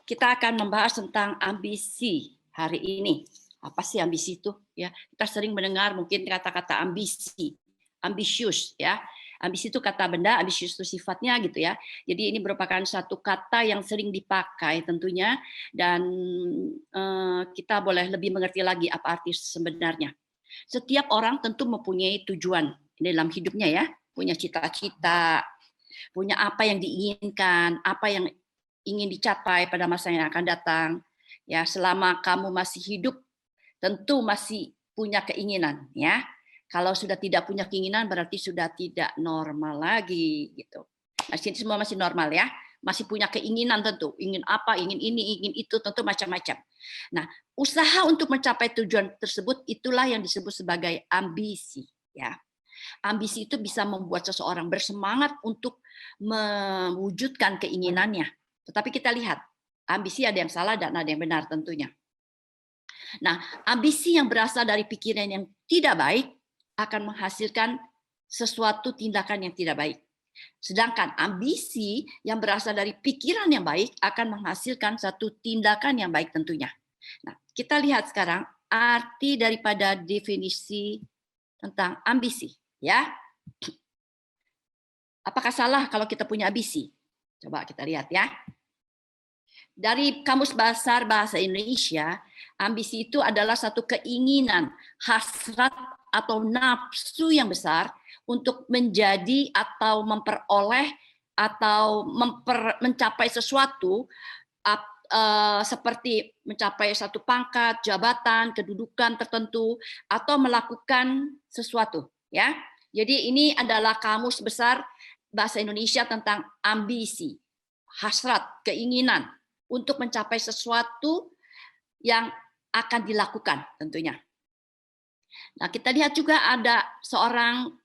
Kita akan membahas tentang ambisi hari ini. Apa sih ambisi itu? Ya, kita sering mendengar mungkin kata-kata ambisi, ambisius ya. Ambisi itu kata benda, ambisius itu sifatnya gitu ya. Jadi ini merupakan satu kata yang sering dipakai tentunya dan kita boleh lebih mengerti lagi apa arti sebenarnya. Setiap orang tentu mempunyai tujuan dalam hidupnya ya, punya cita-cita, punya apa yang diinginkan, apa yang ingin dicapai pada masa yang akan datang. Ya, selama kamu masih hidup, tentu masih punya keinginan, ya. Kalau sudah tidak punya keinginan berarti sudah tidak normal lagi, gitu. Masih semua masih normal ya, masih punya keinginan tentu, ingin apa, ingin ini, ingin itu, tentu macam-macam. Nah, usaha untuk mencapai tujuan tersebut itulah yang disebut sebagai ambisi, ya. Ambisi itu bisa membuat seseorang bersemangat untuk mewujudkan keinginannya. Tetapi kita lihat, ambisi ada yang salah dan ada yang benar tentunya. Nah, ambisi yang berasal dari pikiran yang tidak baik akan menghasilkan sesuatu tindakan yang tidak baik. Sedangkan ambisi yang berasal dari pikiran yang baik akan menghasilkan satu tindakan yang baik tentunya. Nah, kita lihat sekarang arti daripada definisi tentang ambisi, ya. Apakah salah kalau kita punya ambisi? Coba kita lihat ya. Dari Kamus Besar Bahasa Indonesia, ambisi itu adalah satu keinginan, hasrat atau nafsu yang besar untuk menjadi atau memperoleh atau mencapai sesuatu seperti mencapai satu pangkat, jabatan, kedudukan tertentu atau melakukan sesuatu, ya. Jadi ini adalah Kamus Besar Bahasa Indonesia tentang ambisi, hasrat, keinginan untuk mencapai sesuatu yang akan dilakukan tentunya. Nah, kita lihat juga ada seorang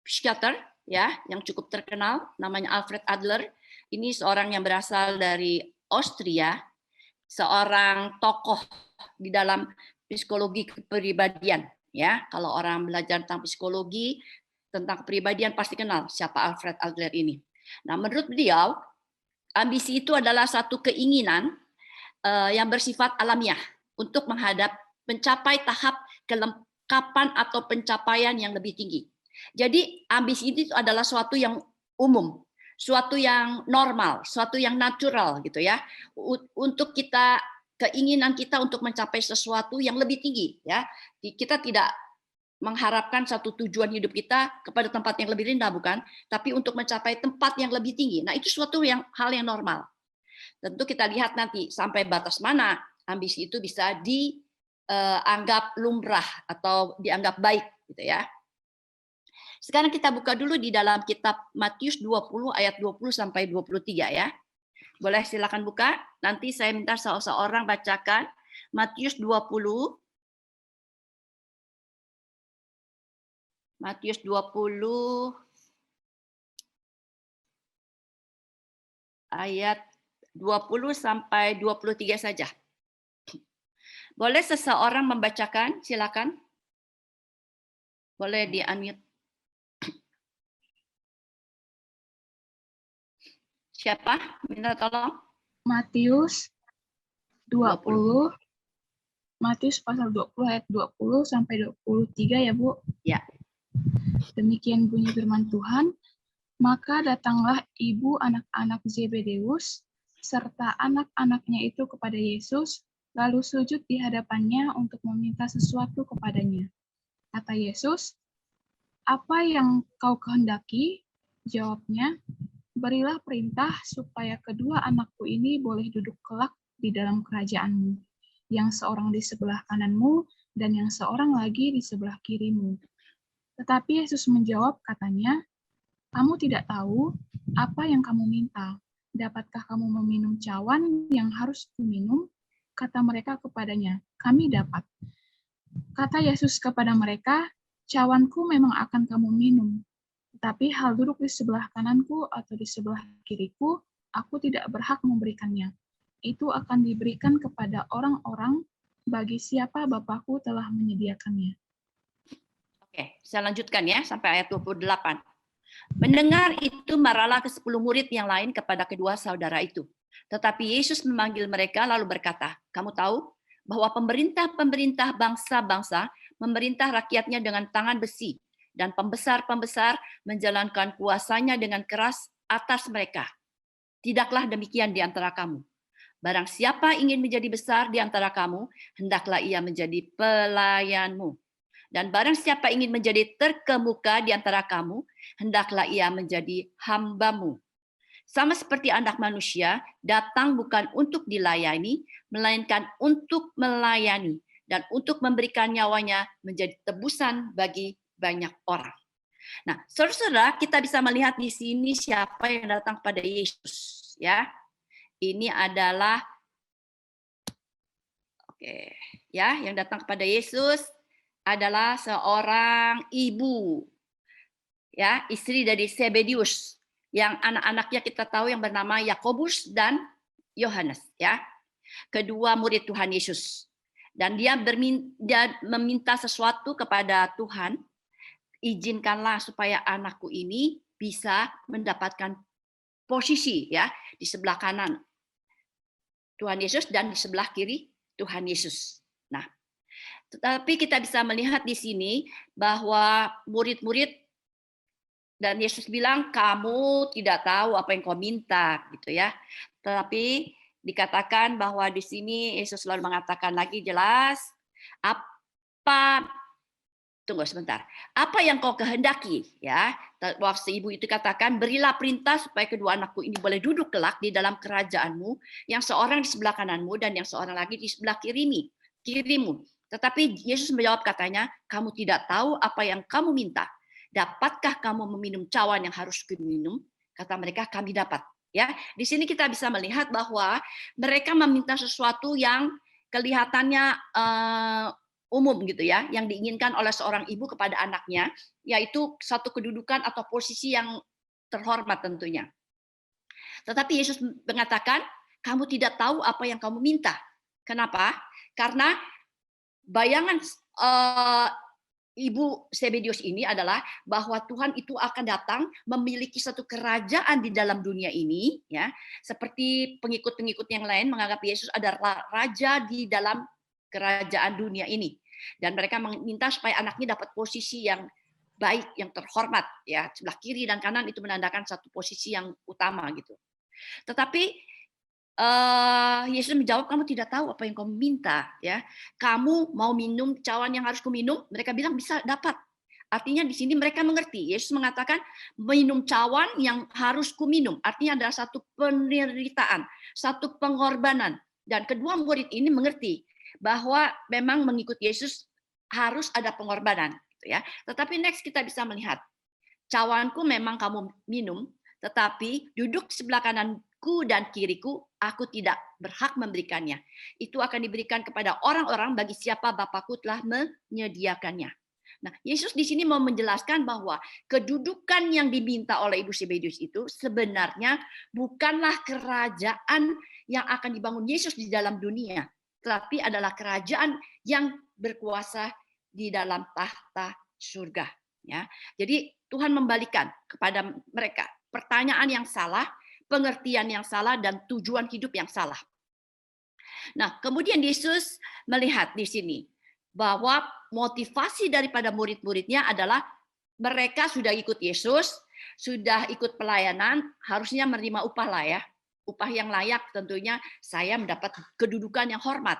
psikiater ya yang cukup terkenal namanya Alfred Adler. Ini seorang yang berasal dari Austria, seorang tokoh di dalam psikologi kepribadian ya. Kalau orang belajar tentang psikologi, tentang kepribadian pasti kenal siapa Alfred Adler ini. Nah, menurut beliau ambisi itu adalah satu keinginan yang bersifat alamiah untuk mencapai tahap kelengkapan atau pencapaian yang lebih tinggi. Jadi ambisi itu adalah suatu yang umum, suatu yang normal, suatu yang natural gitu ya. Untuk kita keinginan kita untuk mencapai sesuatu yang lebih tinggi ya. Kita tidak mengharapkan satu tujuan hidup kita kepada tempat yang lebih rendah bukan, tapi untuk mencapai tempat yang lebih tinggi. Nah, itu suatu hal yang normal. Tentu kita lihat nanti sampai batas mana ambisi itu bisa dianggap lumrah atau dianggap baik gitu ya. Sekarang kita buka dulu di dalam kitab Matius 20 ayat 20 sampai 23 ya. Boleh silakan buka. Nanti saya minta seorang bacakan Matius 20 ayat 20 sampai 23 saja. Boleh seseorang membacakan? Silakan. Boleh di-unmute. Siapa? Minta tolong. Matius 20. Matius pasal 20 ayat 20 sampai 23 ya, Bu. Ya. Demikian bunyi firman Tuhan. Maka datanglah ibu anak-anak Zebedeus serta anak-anaknya itu kepada Yesus, lalu sujud di hadapannya untuk meminta sesuatu kepadanya. Kata Yesus, "Apa yang kau kehendaki?" Jawabnya, "Berilah perintah supaya kedua anakku ini boleh duduk kelak di dalam kerajaan-Mu, yang seorang di sebelah kananmu dan yang seorang lagi di sebelah kirimu." Tetapi Yesus menjawab katanya, "Kamu tidak tahu apa yang kamu minta. Dapatkah kamu meminum cawan yang harus kuminum?" Kata mereka kepadanya, "Kami dapat." Kata Yesus kepada mereka, "Cawanku memang akan kamu minum, tetapi hal duduk di sebelah kananku atau di sebelah kiriku, aku tidak berhak memberikannya. Itu akan diberikan kepada orang-orang bagi siapa Bapakku telah menyediakannya." Oke, saya lanjutkan ya sampai ayat 28. Mendengar itu marahlah ke-10 murid yang lain kepada kedua saudara itu. Tetapi Yesus memanggil mereka lalu berkata, kamu tahu bahwa pemerintah-pemerintah bangsa-bangsa memerintah rakyatnya dengan tangan besi, dan pembesar-pembesar menjalankan kuasanya dengan keras atas mereka. Tidaklah demikian di antara kamu. Barang siapa ingin menjadi besar di antara kamu, hendaklah ia menjadi pelayanmu. Dan barang siapa ingin menjadi terkemuka di antara kamu, hendaklah ia menjadi hambamu. Sama seperti anak manusia, datang bukan untuk dilayani, melainkan untuk melayani, dan untuk memberikan nyawanya menjadi tebusan bagi banyak orang. Nah, saudara-saudara, kita bisa melihat di sini siapa yang datang pada Yesus. Ya, ini adalah yang datang kepada Yesus adalah seorang ibu, ya, istri dari Zebedius, yang anak-anaknya kita tahu yang bernama Yakobus dan Yohanes, ya, kedua murid Tuhan Yesus. Dan dia meminta sesuatu kepada Tuhan, izinkanlah supaya anakku ini bisa mendapatkan posisi, ya, di sebelah kanan Tuhan Yesus dan di sebelah kiri Tuhan Yesus. Nah, tetapi kita bisa melihat di sini bahwa murid-murid dan Yesus bilang kamu tidak tahu apa yang kau minta, gitu ya. Tetapi dikatakan bahwa di sini Yesus selalu mengatakan lagi jelas, tunggu sebentar. Apa yang kau kehendaki, ya? Waktu ibu itu katakan, berilah perintah supaya kedua anakku ini boleh duduk kelak di dalam kerajaanmu, yang seorang di sebelah kananmu dan yang seorang lagi di sebelah kirimu. Tetapi Yesus menjawab katanya, kamu tidak tahu apa yang kamu minta. Dapatkah kamu meminum cawan yang harus kuminum? Kata mereka, kami dapat. Ya, di sini kita bisa melihat bahwa mereka meminta sesuatu yang kelihatannya umum gitu ya, yang diinginkan oleh seorang ibu kepada anaknya, yaitu satu kedudukan atau posisi yang terhormat tentunya. Tetapi Yesus mengatakan, kamu tidak tahu apa yang kamu minta. Kenapa? Karena bayangan ibu Zebedius ini adalah bahwa Tuhan itu akan datang memiliki satu kerajaan di dalam dunia ini, ya, seperti pengikut-pengikut yang lain menganggap Yesus adalah raja di dalam kerajaan dunia ini, dan mereka meminta supaya anaknya dapat posisi yang baik, yang terhormat, ya, sebelah kiri dan kanan itu menandakan satu posisi yang utama gitu. Tetapi Yesus menjawab, kamu tidak tahu apa yang kamu minta, ya. Kamu mau minum cawan yang harus kuminum? Mereka bilang bisa, dapat. Artinya di sini mereka mengerti. Yesus mengatakan minum cawan yang harus kuminum. Artinya adalah satu penderitaan, satu pengorbanan. Dan kedua murid ini mengerti bahwa memang mengikut Yesus harus ada pengorbanan, gitu ya. Tetapi next kita bisa melihat, cawanku memang kamu minum, tetapi duduk sebelah kananku dan kiriku, aku tidak berhak memberikannya. Itu akan diberikan kepada orang-orang bagi siapa Bapakku telah menyediakannya. Nah, Yesus di sini mau menjelaskan bahwa kedudukan yang diminta oleh Ibu Zebedius itu sebenarnya bukanlah kerajaan yang akan dibangun Yesus di dalam dunia, tetapi adalah kerajaan yang berkuasa di dalam tahta surga. Ya, jadi Tuhan membalikan kepada mereka pertanyaan yang salah, pengertian yang salah, dan tujuan hidup yang salah. Nah, kemudian Yesus melihat di sini bahwa motivasi daripada murid-muridnya adalah mereka sudah ikut Yesus, sudah ikut pelayanan, harusnya menerima upah lah ya. Upah yang layak tentunya saya mendapat kedudukan yang hormat,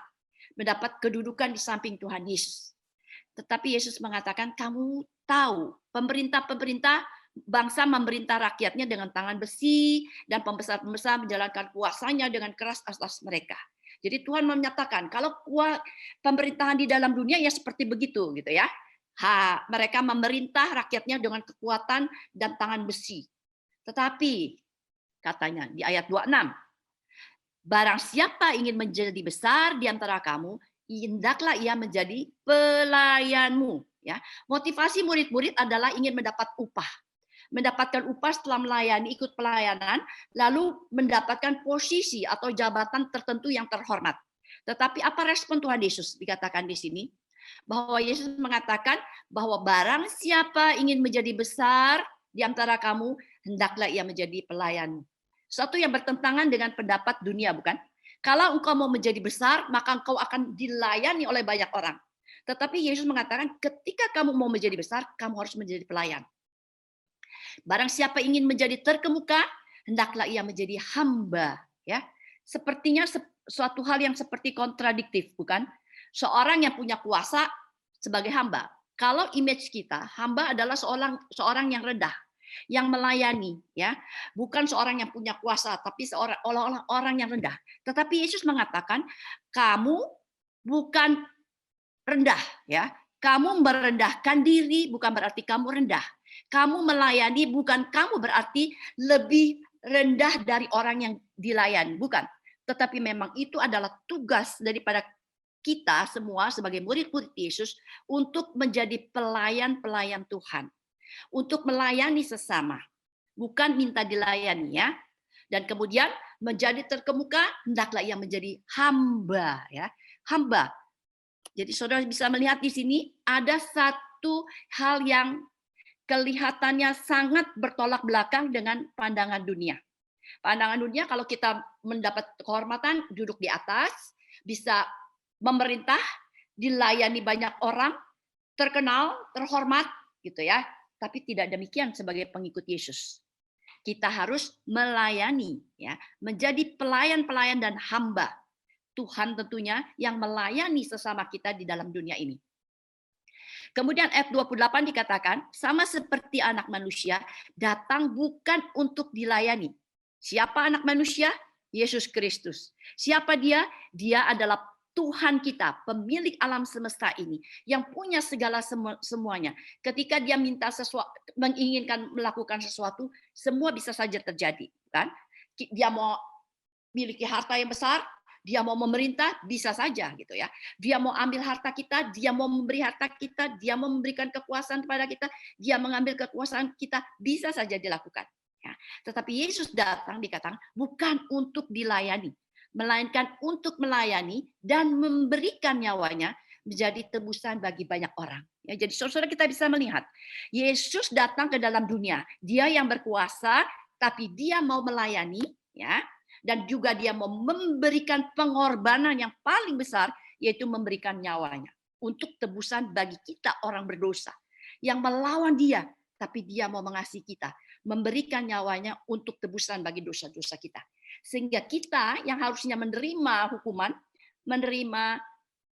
mendapat kedudukan di samping Tuhan Yesus. Tetapi Yesus mengatakan, kamu tahu, pemerintah-pemerintah bangsa memerintah rakyatnya dengan tangan besi, dan pembesar-pembesar menjalankan kuasanya dengan keras atas mereka. Jadi Tuhan menyatakan, kalau pemerintahan di dalam dunia ya seperti begitu, gitu ya. Mereka memerintah rakyatnya dengan kekuatan dan tangan besi. Tetapi, katanya di ayat 26, barang siapa ingin menjadi besar di antara kamu, hendaklah ia menjadi pelayanmu. Ya, motivasi murid-murid adalah ingin mendapat upah. Mendapatkan upah setelah melayani, ikut pelayanan, lalu mendapatkan posisi atau jabatan tertentu yang terhormat. Tetapi apa respon Tuhan Yesus? Dikatakan di sini bahwa Yesus mengatakan bahwa barang siapa ingin menjadi besar di antara kamu, hendaklah ia menjadi pelayan. Suatu yang bertentangan dengan pendapat dunia, bukan? Kalau engkau mau menjadi besar, maka engkau akan dilayani oleh banyak orang. Tetapi Yesus mengatakan, ketika kamu mau menjadi besar, kamu harus menjadi pelayan. Barang siapa ingin menjadi terkemuka, hendaklah ia menjadi hamba. Ya, sepertinya suatu hal yang seperti kontradiktif, bukan? Seorang yang punya kuasa sebagai hamba. Kalau image kita, hamba adalah seorang yang rendah, yang melayani, ya, bukan seorang yang punya kuasa, tapi seorang orang yang rendah. Tetapi Yesus mengatakan, kamu bukan rendah, ya. Kamu merendahkan diri bukan berarti kamu rendah. Kamu melayani bukan kamu berarti lebih rendah dari orang yang dilayani, bukan. Tetapi memang itu adalah tugas daripada kita semua sebagai murid-murid Yesus untuk menjadi pelayan-pelayan Tuhan. Untuk melayani sesama, bukan minta dilayani, ya. Dan kemudian menjadi terkemuka, hendaklah ia menjadi hamba, ya. Hamba. Jadi saudara bisa melihat di sini ada satu hal yang kelihatannya sangat bertolak belakang dengan pandangan dunia. Pandangan dunia kalau kita mendapat kehormatan, duduk di atas, bisa memerintah, dilayani banyak orang, terkenal, terhormat, gitu ya. Tapi tidak demikian sebagai pengikut Yesus. Kita harus melayani, ya, menjadi pelayan-pelayan dan hamba Tuhan tentunya yang melayani sesama kita di dalam dunia ini. Kemudian ayat 28 dikatakan, sama seperti anak manusia, datang bukan untuk dilayani. Siapa anak manusia? Yesus Kristus. Siapa dia? Dia adalah Tuhan kita, pemilik alam semesta ini, yang punya segala semuanya. Ketika dia minta sesuatu, menginginkan melakukan sesuatu, semua bisa saja terjadi, kan? Dia mau miliki harta yang besar, dia mau memerintah, bisa saja gitu ya. Dia mau ambil harta kita, dia mau memberi harta kita, dia mau memberikan kekuasaan kepada kita, dia mengambil kekuasaan kita, bisa saja dilakukan. Ya. Tetapi Yesus datang dikatakan bukan untuk dilayani, melainkan untuk melayani dan memberikan nyawanya menjadi tebusan bagi banyak orang. Ya, jadi saudara kita bisa melihat, Yesus datang ke dalam dunia, dia yang berkuasa, tapi dia mau melayani, ya. Dan juga dia mau memberikan pengorbanan yang paling besar, yaitu memberikan nyawanya untuk tebusan bagi kita orang berdosa yang melawan dia, tapi dia mau mengasihi kita, memberikan nyawanya untuk tebusan bagi dosa-dosa kita. Sehingga kita yang harusnya menerima hukuman, menerima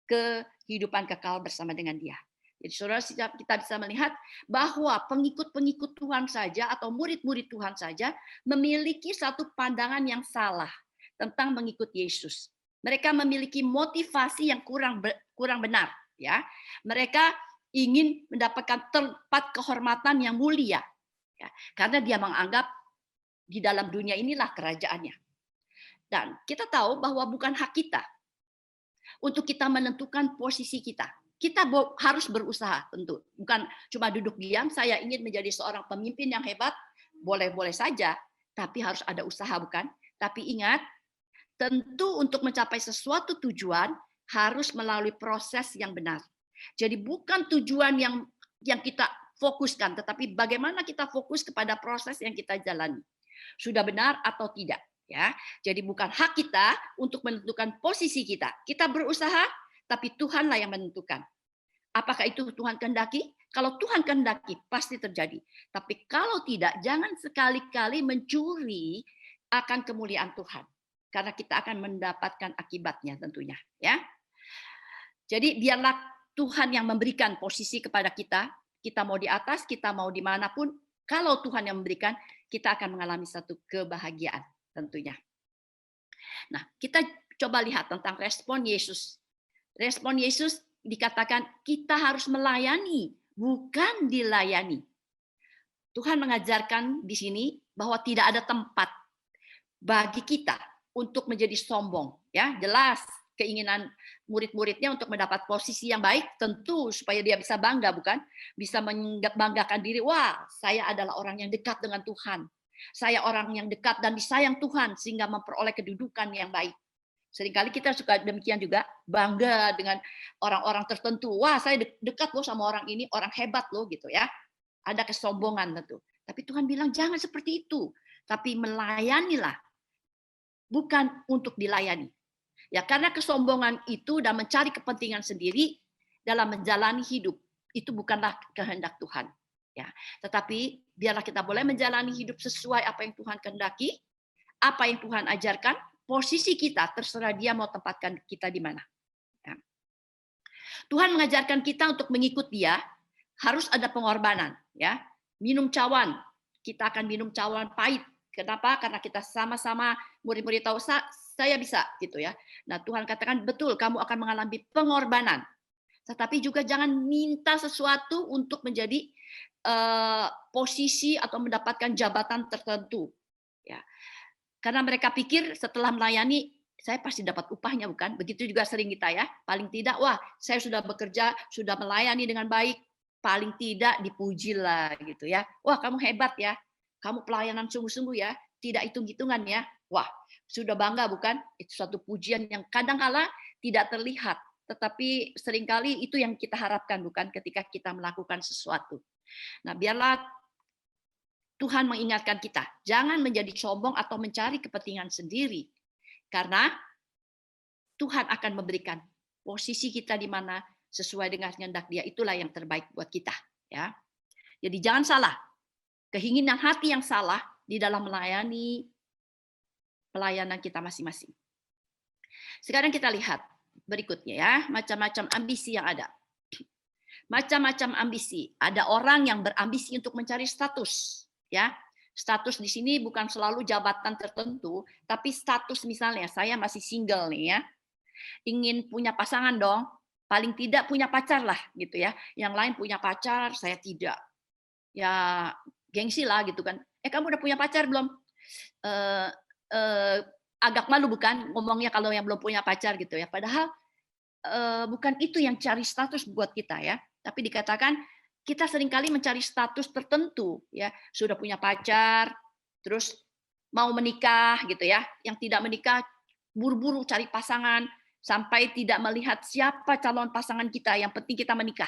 kehidupan kekal bersama dengan dia. Jadi saudara, kita bisa melihat bahwa pengikut-pengikut Tuhan saja atau murid-murid Tuhan saja memiliki satu pandangan yang salah tentang mengikut Yesus. Mereka memiliki motivasi yang kurang benar, ya. Mereka ingin mendapatkan tempat kehormatan yang mulia, ya, karena dia menganggap di dalam dunia inilah kerajaannya. Dan kita tahu bahwa bukan hak kita untuk kita menentukan posisi kita. Kita harus berusaha tentu, bukan cuma duduk diam, saya ingin menjadi seorang pemimpin yang hebat, boleh-boleh saja, tapi harus ada usaha, bukan? Tapi ingat, tentu untuk mencapai sesuatu tujuan harus melalui proses yang benar. Jadi bukan tujuan yang kita fokuskan, tetapi bagaimana kita fokus kepada proses yang kita jalani. Sudah benar atau tidak, ya. Jadi bukan hak kita untuk menentukan posisi kita. Kita berusaha, tapi Tuhanlah yang menentukan. Apakah itu Tuhan kehendaki? Kalau Tuhan kehendaki, pasti terjadi. Tapi kalau tidak, jangan sekali-kali mencuri akan kemuliaan Tuhan. Karena kita akan mendapatkan akibatnya tentunya. Ya. Jadi biarlah Tuhan yang memberikan posisi kepada kita. Kita mau di atas, kita mau dimanapun. Kalau Tuhan yang memberikan, kita akan mengalami satu kebahagiaan tentunya. Nah, kita coba lihat tentang respon Yesus. Respon Yesus dikatakan kita harus melayani, bukan dilayani. Tuhan mengajarkan di sini bahwa tidak ada tempat bagi kita untuk menjadi sombong. Ya, jelas keinginan murid-muridnya untuk mendapat posisi yang baik, tentu supaya dia bisa bangga, bukan? Bisa membanggakan diri, wah, saya adalah orang yang dekat dengan Tuhan. Saya orang yang dekat dan disayang Tuhan sehingga memperoleh kedudukan yang baik. Seringkali kita suka demikian juga, bangga dengan orang-orang tertentu. Wah, saya dekat loh sama orang ini, orang hebat loh gitu ya. Ada kesombongan tentu. Tapi Tuhan bilang jangan seperti itu. tapi melayanilah, bukan untuk dilayani. Ya, karena kesombongan itu dan mencari kepentingan sendiri dalam menjalani hidup itu bukanlah kehendak Tuhan. Ya, tetapi biarlah kita boleh menjalani hidup sesuai apa yang Tuhan kehendaki, apa yang Tuhan ajarkan. Posisi kita terserah Dia mau tempatkan kita di mana. Ya. Tuhan mengajarkan kita untuk mengikut Dia harus ada pengorbanan. Ya, minum cawan, kita akan minum cawan pahit. Kenapa? Karena kita sama-sama murid-murid tahu saya bisa gitu ya. Nah, Tuhan katakan betul kamu akan mengalami pengorbanan. Tetapi juga jangan minta sesuatu untuk menjadi posisi atau mendapatkan jabatan tertentu. Ya. Karena mereka pikir setelah melayani, saya pasti dapat upahnya, bukan? Begitu juga sering kita ya. Paling tidak, wah saya sudah bekerja, sudah melayani dengan baik, paling tidak dipujilah gitu ya. Wah kamu hebat ya, kamu pelayanan sungguh-sungguh ya, tidak hitung-hitungan ya. Wah sudah bangga bukan? Itu suatu pujian yang kadang-kala tidak terlihat, tetapi seringkali itu yang kita harapkan bukan ketika kita melakukan sesuatu. Nah biarlah Tuhan mengingatkan kita, jangan menjadi sombong atau mencari kepentingan sendiri. Karena Tuhan akan memberikan posisi kita di mana sesuai dengan kehendak Dia, itulah yang terbaik buat kita. Ya. Jadi jangan salah, keinginan hati yang salah di dalam melayani pelayanan kita masing-masing. Sekarang kita lihat berikutnya ya, macam-macam ambisi yang ada. Macam-macam ambisi. Ada orang yang berambisi untuk mencari status. Ya, status di sini bukan selalu jabatan tertentu, tapi status misalnya saya masih single nih ya, ingin punya pasangan dong, paling tidak punya pacar lah gitu ya. Yang lain punya pacar, saya tidak. Ya gengsi lah gitu kan. Kamu udah punya pacar belum? Agak malu bukan ngomongnya kalau yang belum punya pacar gitu ya. Padahal bukan itu yang cari status buat kita ya. Tapi dikatakan kita seringkali mencari status tertentu ya, sudah punya pacar, terus mau menikah gitu ya. Yang tidak menikah buru-buru cari pasangan sampai tidak melihat siapa calon pasangan kita, yang penting kita menikah.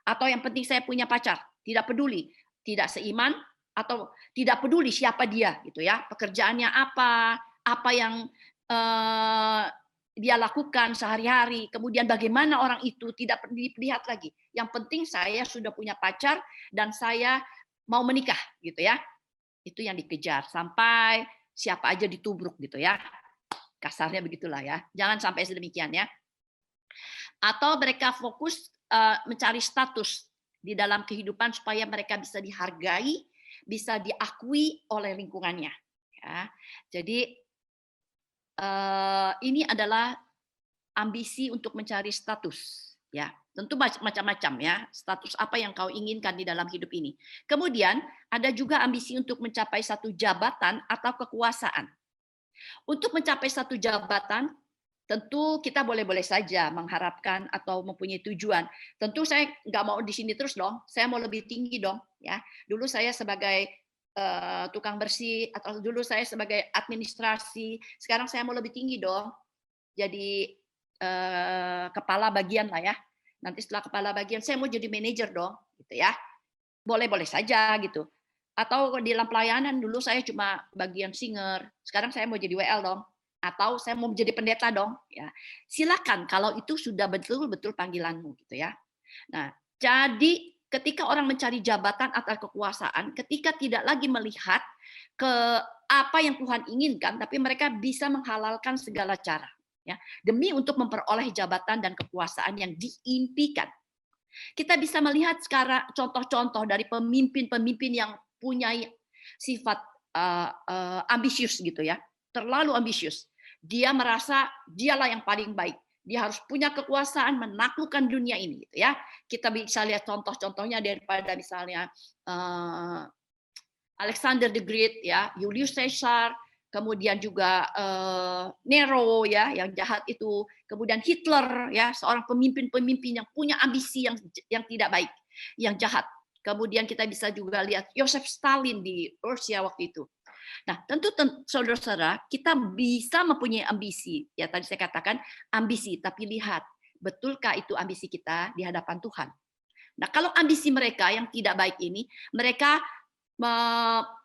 Atau yang penting saya punya pacar, tidak peduli, tidak seiman atau tidak peduli siapa dia gitu ya. Pekerjaannya apa yang dia lakukan sehari-hari, kemudian bagaimana orang itu tidak dilihat lagi. Yang penting saya sudah punya pacar dan saya mau menikah gitu ya. Itu yang dikejar sampai siapa aja ditubruk gitu ya. Kasarnya begitulah ya. Jangan sampai sedemikian ya. Atau mereka fokus mencari status di dalam kehidupan supaya mereka bisa dihargai, bisa diakui oleh lingkungannya. Ya. Jadi ini adalah ambisi untuk mencari status, ya. Tentu macam-macam ya, status apa yang kau inginkan di dalam hidup ini. Kemudian ada juga ambisi untuk mencapai satu jabatan atau kekuasaan. Untuk mencapai satu jabatan, tentu kita boleh-boleh saja mengharapkan atau mempunyai tujuan. Tentu saya nggak mau di sini terus dong, saya mau lebih tinggi dong, ya. Dulu saya sebagai tukang bersih atau dulu saya sebagai administrasi, sekarang saya mau lebih tinggi dong, jadi kepala bagian lah ya. Nanti setelah kepala bagian saya mau jadi manajer dong, gitu ya. Boleh-boleh saja gitu. Atau di dalam pelayanan dulu saya cuma bagian singer, sekarang saya mau jadi WL dong. Atau saya mau menjadi pendeta dong, ya. Silakan kalau itu sudah betul-betul panggilanmu gitu ya. Nah, jadi ketika orang mencari jabatan atau kekuasaan, ketika tidak lagi melihat ke apa yang Tuhan inginkan, tapi mereka bisa menghalalkan segala cara, ya, demi untuk memperoleh jabatan dan kekuasaan yang diimpikan. Kita bisa melihat sekarang contoh-contoh dari pemimpin-pemimpin yang punya sifat ambisius gitu ya, terlalu ambisius. Dia merasa dialah yang paling baik. Dia harus punya kekuasaan menaklukkan dunia ini gitu ya. Kita bisa lihat contoh-contohnya daripada misalnya Alexander the Great ya, Julius Caesar, kemudian juga Nero ya yang jahat itu, kemudian Hitler ya, seorang pemimpin-pemimpin yang punya ambisi yang tidak baik, yang jahat. Kemudian kita bisa juga lihat Joseph Stalin di Rusia waktu itu. Nah, tentu saudara-saudara, kita bisa mempunyai ambisi. Ya, tadi saya katakan ambisi, tapi lihat, betulkah itu ambisi kita di hadapan Tuhan? Nah, kalau ambisi mereka yang tidak baik ini, mereka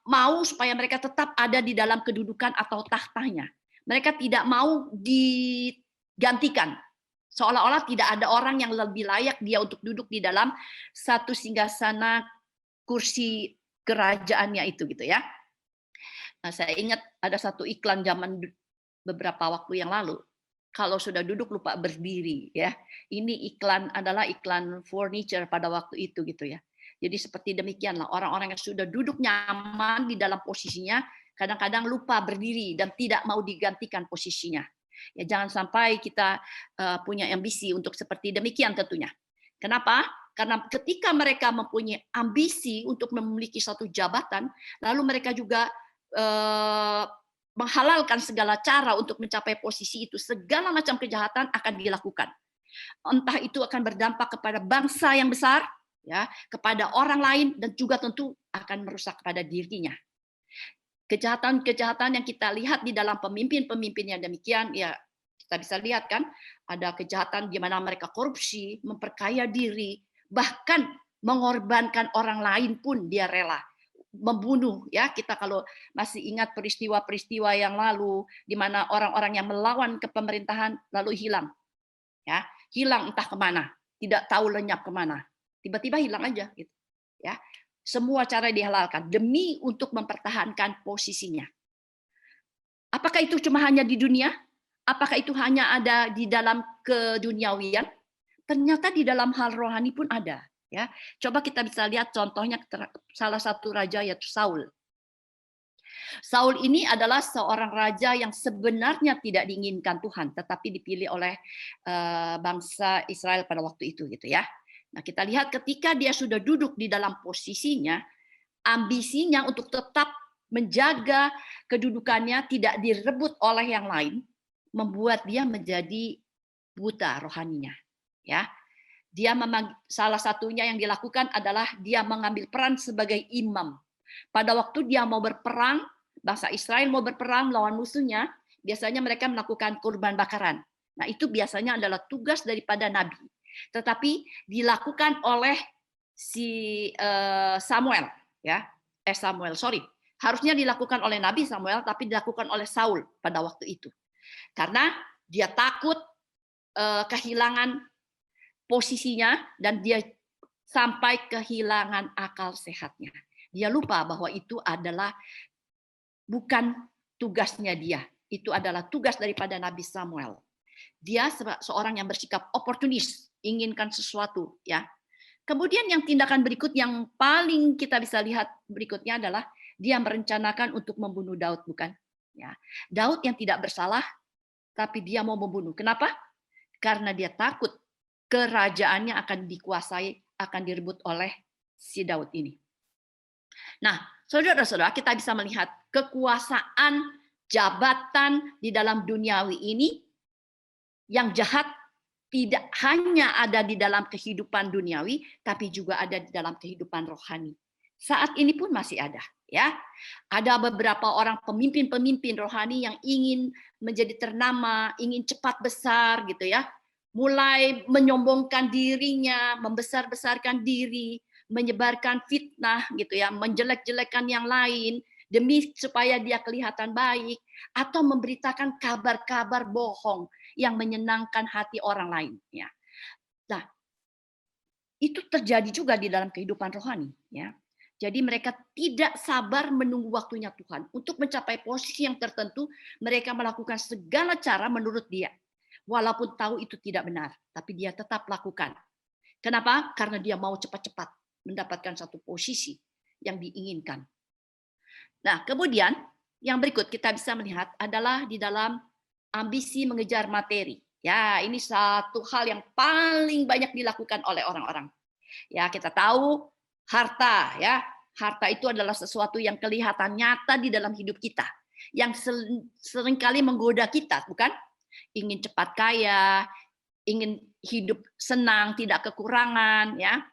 mau supaya mereka tetap ada di dalam kedudukan atau tahtanya. Mereka tidak mau digantikan. Seolah-olah tidak ada orang yang lebih layak dia untuk duduk di dalam satu singgasana kursi kerajaannya itu gitu ya. Nah, saya ingat ada satu iklan zaman beberapa waktu yang lalu. Kalau sudah duduk lupa berdiri ya. Ini iklan adalah iklan furniture pada waktu itu gitu ya. Jadi seperti demikianlah orang-orang yang sudah duduk nyaman di dalam posisinya kadang-kadang lupa berdiri dan tidak mau digantikan posisinya. Ya jangan sampai kita punya ambisi untuk seperti demikian tentunya. Kenapa? Karena ketika mereka mempunyai ambisi untuk memiliki satu jabatan, lalu mereka juga menghalalkan segala cara untuk mencapai posisi itu, segala macam kejahatan akan dilakukan. Entah itu akan berdampak kepada bangsa yang besar, ya, kepada orang lain, dan juga tentu akan merusak kepada dirinya. Kejahatan-kejahatan yang kita lihat di dalam pemimpin-pemimpin yang demikian, ya kita bisa lihat kan, ada kejahatan di mana mereka korupsi, memperkaya diri, bahkan mengorbankan orang lain pun dia rela. Membunuh ya, kita kalau masih ingat peristiwa-peristiwa yang lalu di mana orang-orang yang melawan kepemerintahan lalu hilang ya, hilang entah kemana, tidak tahu lenyap kemana, tiba-tiba hilang aja gitu ya. Semua cara dihalalkan demi untuk mempertahankan posisinya. Apakah itu cuma hanya di dunia? Apakah itu hanya ada di dalam keduniawian? Ternyata di dalam hal rohani pun ada. Ya, coba kita bisa lihat contohnya salah satu raja yaitu Saul. Saul ini adalah seorang raja yang sebenarnya tidak diinginkan Tuhan, tetapi dipilih oleh bangsa Israel pada waktu itu, gitu ya. Nah, kita lihat ketika dia sudah duduk di dalam posisinya, ambisinya untuk tetap menjaga kedudukannya tidak direbut oleh yang lain, membuat dia menjadi buta rohaninya, ya. Dia salah satunya yang dilakukan adalah dia mengambil peran sebagai imam. Pada waktu dia mau berperang, bangsa Israel mau berperang melawan musuhnya, biasanya mereka melakukan kurban bakaran. Nah, itu biasanya adalah tugas daripada nabi. Tetapi dilakukan oleh si Samuel, ya. Harusnya dilakukan oleh Nabi Samuel, tapi dilakukan oleh Saul pada waktu itu. Karena dia takut kehilangan posisinya dan dia sampai kehilangan akal sehatnya. Dia lupa bahwa itu adalah bukan tugasnya dia. Itu adalah tugas daripada Nabi Samuel. Dia seorang yang bersikap oportunis, inginkan sesuatu, ya. Kemudian yang tindakan berikut yang paling kita bisa lihat berikutnya adalah dia merencanakan untuk membunuh Daud, bukan? Ya. Daud yang tidak bersalah, tapi dia mau membunuh. Kenapa? Karena dia takut kerajaannya akan dikuasai, akan direbut oleh si Daud ini. Nah, saudara-saudara, kita bisa melihat kekuasaan jabatan di dalam duniawi ini yang jahat tidak hanya ada di dalam kehidupan duniawi, tapi juga ada di dalam kehidupan rohani. Saat ini pun masih ada, ya. Ada beberapa orang pemimpin-pemimpin rohani yang ingin menjadi ternama, ingin cepat besar gitu ya. Mulai menyombongkan dirinya, membesar-besarkan diri, menyebarkan fitnah gitu ya, menjelek-jelekan yang lain demi supaya dia kelihatan baik atau memberitakan kabar-kabar bohong yang menyenangkan hati orang lain ya. Nah, itu terjadi juga di dalam kehidupan rohani ya. Jadi mereka tidak sabar menunggu waktunya Tuhan untuk mencapai posisi yang tertentu, mereka melakukan segala cara menurut dia. Walaupun tahu itu tidak benar, tapi dia tetap lakukan. Kenapa? Karena dia mau cepat-cepat mendapatkan satu posisi yang diinginkan. Nah, kemudian yang berikut kita bisa melihat adalah di dalam ambisi mengejar materi. Ya, ini satu hal yang paling banyak dilakukan oleh orang-orang. Ya, kita tahu harta, ya. Harta itu adalah sesuatu yang kelihatan nyata di dalam hidup kita, yang seringkali menggoda kita, bukan? Ingin cepat kaya, ingin hidup senang, tidak kekurangan, ya.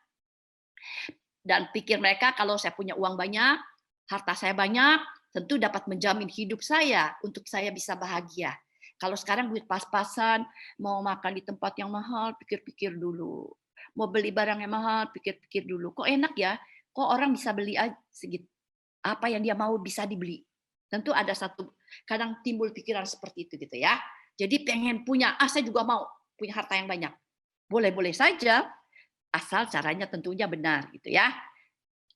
Dan pikir mereka kalau saya punya uang banyak, harta saya banyak, tentu dapat menjamin hidup saya untuk saya bisa bahagia. Kalau sekarang duit pas-pasan, mau makan di tempat yang mahal, pikir-pikir dulu. Mau beli barang yang mahal, pikir-pikir dulu. Kok enak ya? Kok orang bisa beli aja segitu? Apa yang dia mau bisa dibeli. Tentu ada satu, kadang timbul pikiran seperti itu gitu ya. Jadi pengen punya, saya juga mau punya harta yang banyak. Boleh-boleh saja, asal caranya tentunya benar gitu ya.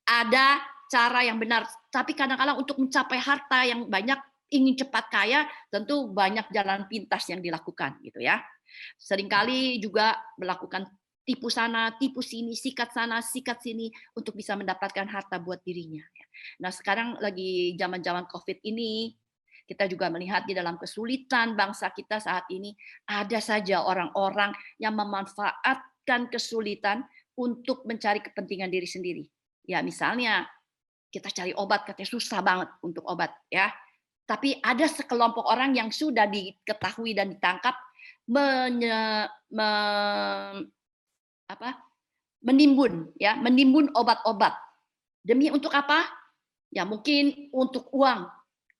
Ada cara yang benar, tapi kadang-kadang untuk mencapai harta yang banyak, ingin cepat kaya, tentu banyak jalan pintas yang dilakukan gitu ya. Seringkali juga melakukan tipu sana, tipu sini, sikat sana, sikat sini untuk bisa mendapatkan harta buat dirinya. Nah, sekarang lagi zaman-zaman Covid ini, kita juga melihat di dalam kesulitan bangsa kita saat ini, ada saja orang-orang yang memanfaatkan kesulitan untuk mencari kepentingan diri sendiri. Ya, misalnya kita cari obat, katanya susah banget untuk obat, ya. Tapi ada sekelompok orang yang sudah diketahui dan ditangkap menye, me, apa, menimbun, ya, menimbun obat-obat. Demi untuk apa? Ya mungkin untuk uang.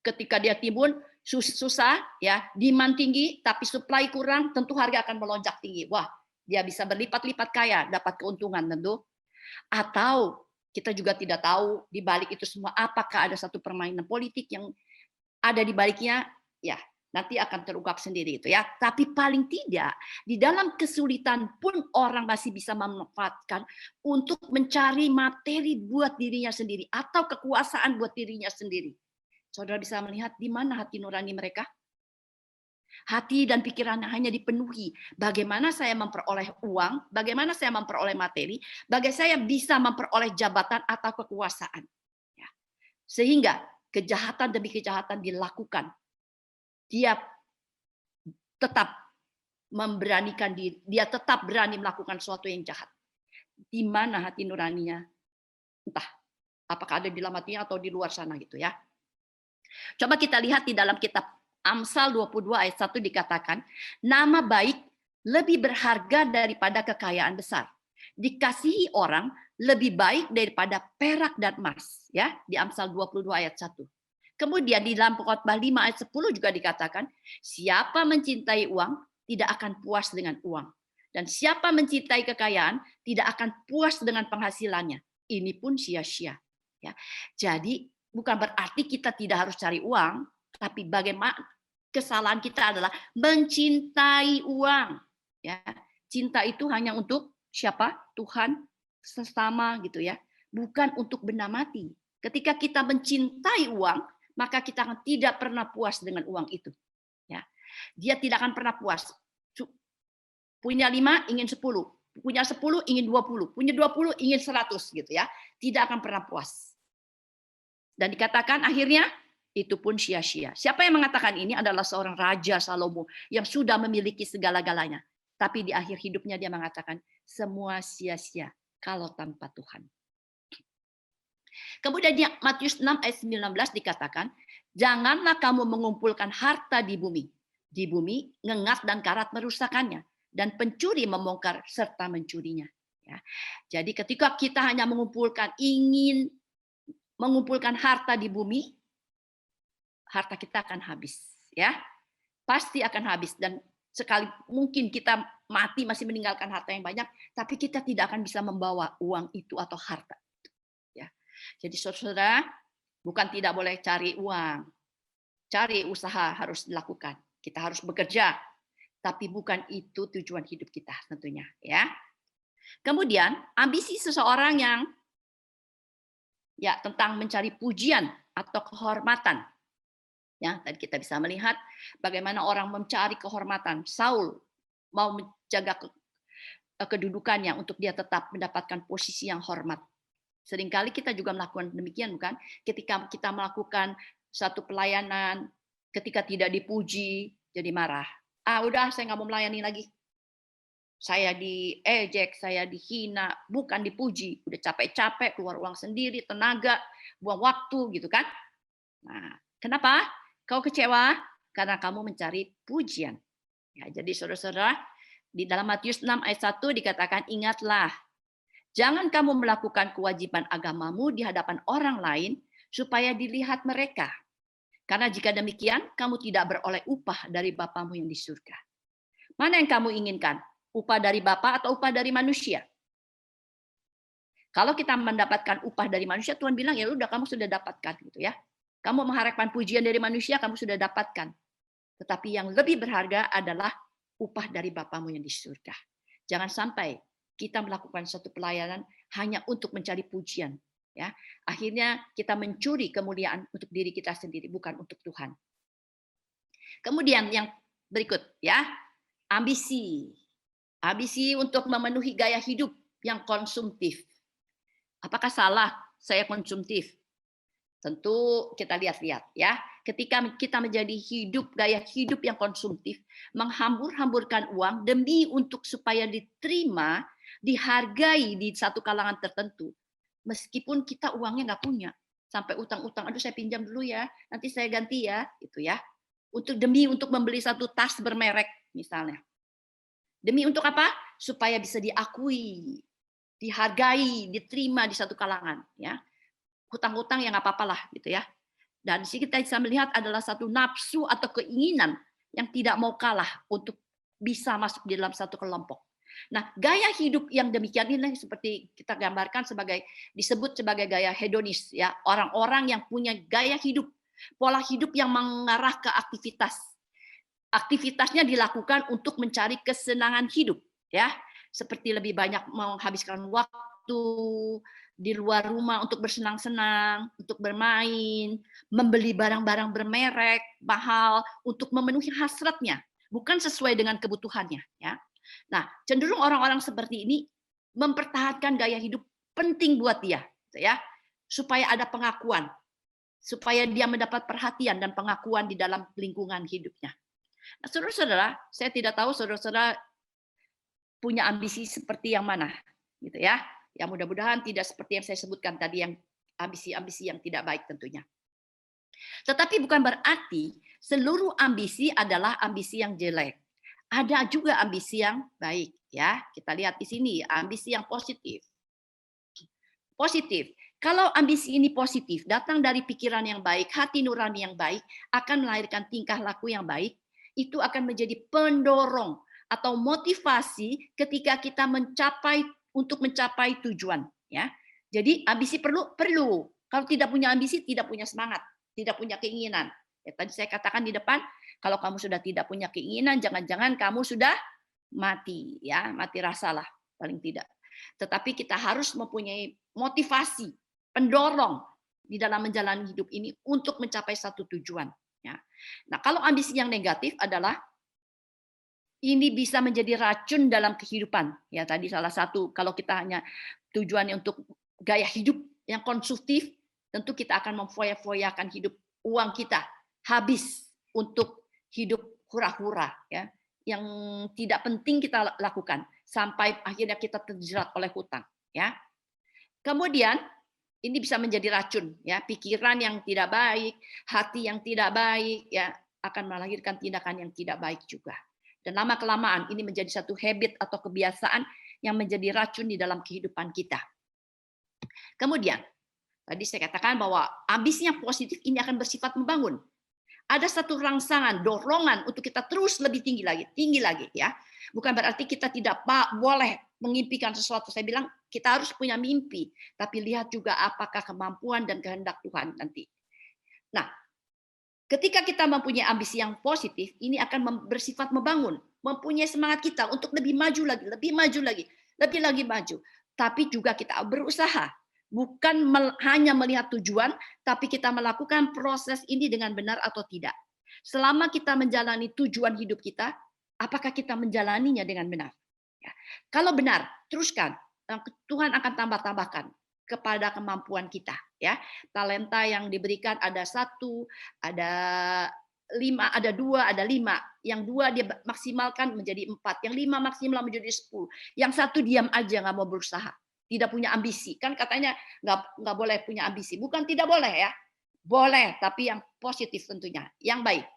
Ketika dia timbun susah, ya, demand tinggi, tapi supply kurang, tentu harga akan melonjak tinggi. Wah, dia bisa berlipat-lipat kaya, dapat keuntungan tentu. Atau kita juga tidak tahu di balik itu semua apakah ada satu permainan politik yang ada di baliknya, ya nanti akan terungkap sendiri itu ya. Tapi paling tidak di dalam kesulitan pun orang masih bisa memanfaatkan untuk mencari materi buat dirinya sendiri atau kekuasaan buat dirinya sendiri. Saudara bisa melihat di mana hati nurani mereka? Hati dan pikirannya hanya dipenuhi. Bagaimana saya memperoleh uang, bagaimana saya memperoleh materi, bagaimana saya bisa memperoleh jabatan atau kekuasaan. Ya. Sehingga kejahatan demi kejahatan dilakukan. Dia tetap memberanikan diri, dia tetap berani melakukan sesuatu yang jahat. Di mana hati nuraninya? Entah, apakah ada di dalam hatinya atau di luar sana gitu ya. Coba kita lihat di dalam kitab Amsal 22 ayat 1 dikatakan, nama baik lebih berharga daripada kekayaan besar. Dikasihi orang lebih baik daripada perak dan emas. Ya, di Amsal 22 ayat 1. Kemudian di dalam Khotbah 5 ayat 10 juga dikatakan, siapa mencintai uang tidak akan puas dengan uang. Dan siapa mencintai kekayaan tidak akan puas dengan penghasilannya. Ini pun sia-sia. Ya. Jadi bukan berarti kita tidak harus cari uang, tapi bagaimana kesalahan kita adalah mencintai uang. Ya. Cinta itu hanya untuk siapa? Tuhan, sesama gitu ya. Bukan untuk benda mati. Ketika kita mencintai uang, maka kita akan tidak pernah puas dengan uang itu. Ya. Dia tidak akan pernah puas. Punya 5 ingin 10, punya 10 ingin 20, punya 20 ingin 100 gitu ya. Tidak akan pernah puas. Dan dikatakan akhirnya itu pun sia-sia. Siapa yang mengatakan ini adalah seorang Raja Salomo yang sudah memiliki segala-galanya. Tapi di akhir hidupnya dia mengatakan semua sia-sia kalau tanpa Tuhan. Kemudian di Matius 6 ayat 19 dikatakan, janganlah kamu mengumpulkan harta di bumi. Di bumi ngengat dan karat merusakannya. Dan pencuri membongkar serta mencurinya. Ya. Jadi ketika kita hanya ingin mengumpulkan harta di bumi, harta kita akan habis. Ya, pasti akan habis. Dan sekali mungkin kita mati masih meninggalkan harta yang banyak, tapi kita tidak akan bisa membawa uang itu atau harta. Jadi saudara, bukan tidak boleh cari uang. Cari usaha harus dilakukan. Kita harus bekerja. Tapi bukan itu tujuan hidup kita tentunya. Ya. Kemudian, ambisi seseorang yang tentang mencari pujian atau kehormatan. Ya, tadi kita bisa melihat bagaimana orang mencari kehormatan. Saul mau menjaga kedudukannya untuk dia tetap mendapatkan posisi yang hormat. Seringkali kita juga melakukan demikian, bukan? Ketika kita melakukan satu pelayanan, ketika tidak dipuji, jadi marah. Udah, saya nggak mau melayani lagi. Saya diejek, saya dihina, bukan dipuji. Udah capek-capek, keluar uang sendiri, tenaga, buang waktu, gitu kan? Nah, kenapa? Kau kecewa? Karena kamu mencari pujian. Ya, jadi saudara-saudara, di dalam Matius 6 ayat 1 dikatakan, ingatlah, jangan kamu melakukan kewajiban agamamu di hadapan orang lain supaya dilihat mereka. Karena jika demikian, kamu tidak beroleh upah dari Bapamu yang di surga. Mana yang kamu inginkan? Upah dari Bapa atau upah dari manusia? Kalau kita mendapatkan upah dari manusia, Tuhan bilang ya udah kamu sudah dapatkan gitu ya. Kamu mengharapkan pujian dari manusia, kamu sudah dapatkan. Tetapi yang lebih berharga adalah upah dari Bapamu yang di surga. Jangan sampai kita melakukan satu pelayanan hanya untuk mencari pujian, ya. Akhirnya kita mencuri kemuliaan untuk diri kita sendiri, bukan untuk Tuhan. Kemudian yang berikut, ya, ambisi. Ambisi untuk memenuhi gaya hidup yang konsumtif. Apakah salah saya konsumtif? Tentu kita lihat-lihat ya. Ketika kita menjadi gaya hidup yang konsumtif, menghambur-hamburkan uang demi untuk supaya diterima, dihargai di satu kalangan tertentu, meskipun kita uangnya nggak punya, sampai utang-utang, aduh saya pinjam dulu ya, nanti saya ganti ya, itu ya. Demi untuk membeli satu tas bermerek misalnya. Demi untuk apa? Supaya bisa diakui, dihargai, diterima di satu kalangan, ya. Hutang-hutang yang nggak apa-apa lah gitu ya. Dan di sini kita bisa melihat adalah satu nafsu atau keinginan yang tidak mau kalah untuk bisa masuk di dalam satu kelompok. Nah, gaya hidup yang demikian ini seperti kita gambarkan disebut sebagai gaya hedonis ya, orang-orang yang punya gaya hidup, pola hidup yang mengarah ke aktivitas. Aktivitasnya dilakukan untuk mencari kesenangan hidup ya, seperti lebih banyak menghabiskan waktu di luar rumah untuk bersenang-senang, untuk bermain, membeli barang-barang bermerek, mahal, untuk memenuhi hasratnya, bukan sesuai dengan kebutuhannya. Ya. Nah, cenderung orang-orang seperti ini mempertahankan gaya hidup penting buat dia, ya, supaya ada pengakuan, supaya dia mendapat perhatian dan pengakuan di dalam lingkungan hidupnya. Nah, saudara-saudara, saya tidak tahu saudara-saudara punya ambisi seperti yang mana, gitu ya. Ya mudah-mudahan tidak seperti yang saya sebutkan tadi, yang ambisi-ambisi yang tidak baik tentunya. Tetapi bukan berarti seluruh ambisi adalah ambisi yang jelek. Ada juga ambisi yang baik, ya. Kita lihat di sini ambisi yang positif. Positif. Kalau ambisi ini positif, datang dari pikiran yang baik, hati nurani yang baik, akan melahirkan tingkah laku yang baik, itu akan menjadi pendorong atau motivasi ketika kita untuk mencapai tujuan, ya. Jadi ambisi perlu. Kalau tidak punya ambisi, tidak punya semangat, tidak punya keinginan. Ya, tadi saya katakan di depan, kalau kamu sudah tidak punya keinginan, jangan-jangan kamu sudah mati, ya, mati rasa lah paling tidak. Tetapi kita harus mempunyai motivasi, pendorong di dalam menjalani hidup ini untuk mencapai satu tujuan. Ya. Nah, kalau ambisi yang negatif adalah ini bisa menjadi racun dalam kehidupan. Ya, tadi salah satu, kalau kita hanya tujuannya untuk gaya hidup yang konsumtif, tentu kita akan memfoya-foyakan hidup, uang kita habis untuk hidup hura-hura, ya, yang tidak penting kita lakukan sampai akhirnya kita terjerat oleh hutang, ya. Kemudian ini bisa menjadi racun, ya, pikiran yang tidak baik, hati yang tidak baik, ya, akan melahirkan tindakan yang tidak baik juga. Dan lama-kelamaan ini menjadi satu habit atau kebiasaan yang menjadi racun di dalam kehidupan kita. Kemudian, tadi saya katakan bahwa ambisi yang positif ini akan bersifat membangun. Ada satu rangsangan, dorongan untuk kita terus lebih tinggi lagi, ya. Bukan berarti kita tidak boleh mengimpikan sesuatu. Saya bilang kita harus punya mimpi, tapi lihat juga apakah kemampuan dan kehendak Tuhan nanti. Nah, ketika kita mempunyai ambisi yang positif, ini akan bersifat membangun, mempunyai semangat kita untuk lebih maju lagi, lebih lagi maju. Tapi juga kita berusaha, bukan hanya melihat tujuan, tapi kita melakukan proses ini dengan benar atau tidak. Selama kita menjalani tujuan hidup kita, apakah kita menjalaninya dengan benar? Ya. Kalau benar, teruskan. Tuhan akan tambahkan kepada kemampuan kita, ya. Talenta yang diberikan ada 1, ada 5, ada 2, ada 5. Yang 2 dia maksimalkan menjadi 4, yang 5 maksimal menjadi 10. Yang 1 diam aja, nggak mau berusaha, tidak punya ambisi. Kan katanya nggak boleh punya ambisi. Bukan tidak boleh, ya. Boleh, tapi yang positif tentunya, yang baik.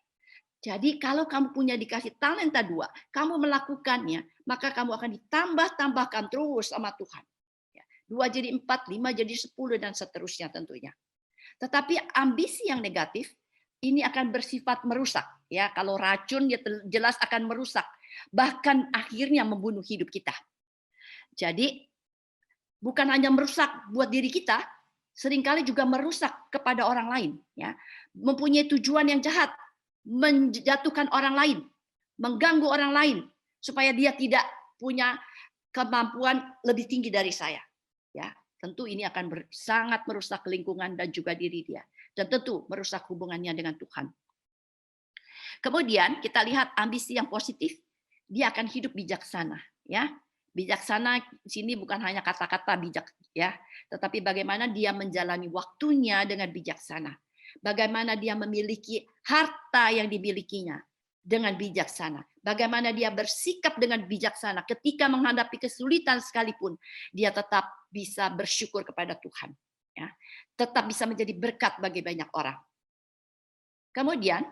Jadi kalau kamu punya dikasih talenta 2, kamu melakukannya, maka kamu akan ditambahkan terus sama Tuhan. 2 jadi 4, 5 jadi 10, dan seterusnya tentunya. Tetapi ambisi yang negatif, ini akan bersifat merusak. Ya, kalau racun ya jelas akan merusak. Bahkan akhirnya membunuh hidup kita. Jadi bukan hanya merusak buat diri kita, seringkali juga merusak kepada orang lain, ya. Mempunyai tujuan yang jahat, menjatuhkan orang lain, mengganggu orang lain supaya dia tidak punya kemampuan lebih tinggi dari saya, ya. Tentu ini akan sangat merusak lingkungan dan juga diri dia, dan tentu merusak hubungannya dengan Tuhan. Kemudian kita lihat ambisi yang positif, dia akan hidup bijaksana, ya. Bijaksana di sini bukan hanya kata-kata bijak, ya, tetapi bagaimana dia menjalani waktunya dengan bijaksana. Bagaimana dia memiliki harta yang dimilikinya dengan bijaksana. Bagaimana dia bersikap dengan bijaksana ketika menghadapi kesulitan sekalipun, dia tetap bisa bersyukur kepada Tuhan, ya. Tetap bisa menjadi berkat bagi banyak orang. Kemudian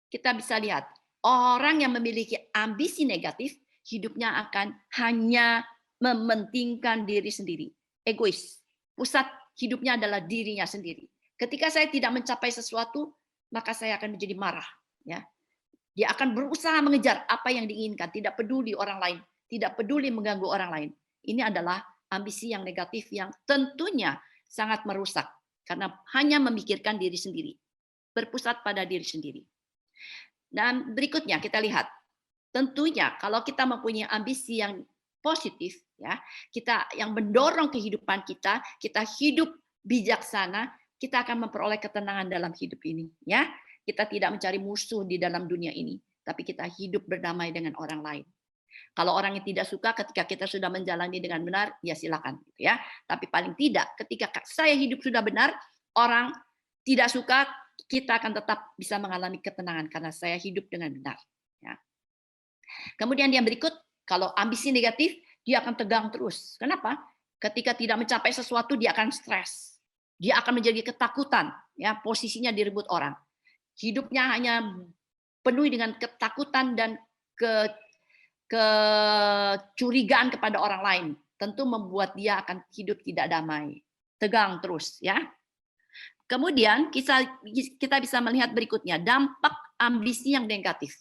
kita bisa lihat orang yang memiliki ambisi negatif, hidupnya akan hanya mementingkan diri sendiri, egois. Pusat hidupnya adalah dirinya sendiri. Ketika saya tidak mencapai sesuatu, maka saya akan menjadi marah, ya. Dia akan berusaha mengejar apa yang diinginkan, tidak peduli orang lain, tidak peduli mengganggu orang lain. Ini adalah ambisi yang negatif yang tentunya sangat merusak karena hanya memikirkan diri sendiri, berpusat pada diri sendiri. Dan berikutnya kita lihat, tentunya kalau kita mempunyai ambisi yang positif, ya, kita yang mendorong kehidupan kita hidup bijaksana, kita akan memperoleh ketenangan dalam hidup ini, ya. Kita tidak mencari musuh di dalam dunia ini, tapi kita hidup berdamai dengan orang lain. Kalau orang yang tidak suka ketika kita sudah menjalani dengan benar, ya silakan, ya. Tapi paling tidak ketika saya hidup sudah benar, orang tidak suka, kita akan tetap bisa mengalami ketenangan karena saya hidup dengan benar, ya. Kemudian yang berikut, kalau ambisi negatif, dia akan tegang terus. Kenapa? Ketika tidak mencapai sesuatu, dia akan stres. Dia akan menjadi ketakutan, ya, posisinya direbut orang. Hidupnya hanya penuh dengan ketakutan dan kecurigaan kepada orang lain. Tentu membuat dia akan hidup tidak damai, tegang terus, ya. Kemudian kita bisa melihat berikutnya, dampak ambisi yang negatif.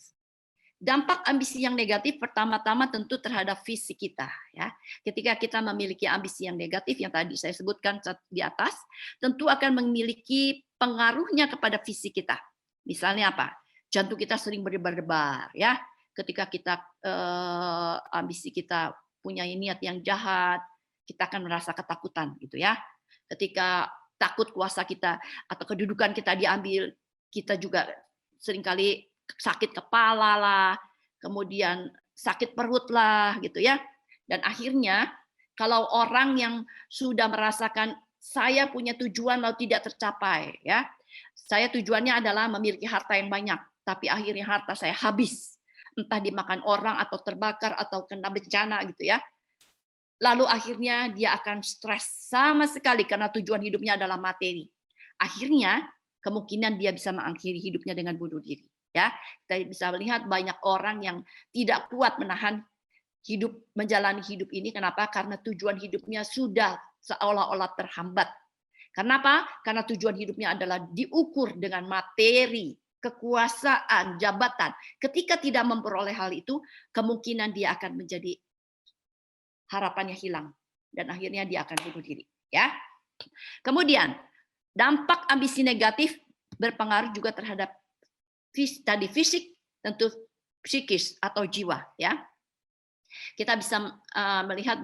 Dampak ambisi yang negatif pertama-tama tentu terhadap fisik kita, ya. Ketika kita memiliki ambisi yang negatif yang tadi saya sebutkan di atas, tentu akan memiliki pengaruhnya kepada fisik kita. Misalnya apa? Jantung kita sering berdebar-debar, ya. Ketika kita ambisi kita punya niat yang jahat, kita akan merasa ketakutan, gitu ya. Ketika takut kuasa kita atau kedudukan kita diambil, kita juga seringkali sakit kepala lah, kemudian sakit perut lah, gitu ya. Dan akhirnya kalau orang yang sudah merasakan saya punya tujuan lalu tidak tercapai, ya. Saya tujuannya adalah memiliki harta yang banyak, tapi akhirnya harta saya habis, entah dimakan orang atau terbakar atau kena bencana, gitu ya. Lalu akhirnya dia akan stres sama sekali karena tujuan hidupnya adalah materi. Akhirnya kemungkinan dia bisa mengakhiri hidupnya dengan bunuh diri. Ya, kita bisa melihat banyak orang yang tidak kuat menahan hidup, menjalani hidup ini. Kenapa? Karena tujuan hidupnya sudah seolah-olah terhambat. Kenapa? Karena tujuan hidupnya adalah diukur dengan materi, kekuasaan, jabatan. Ketika tidak memperoleh hal itu, kemungkinan dia akan menjadi harapannya hilang dan akhirnya dia akan bunuh diri. Ya. Kemudian dampak ambisi negatif berpengaruh juga terhadap tadi fisik, tentu psikis atau jiwa, ya. Kita bisa melihat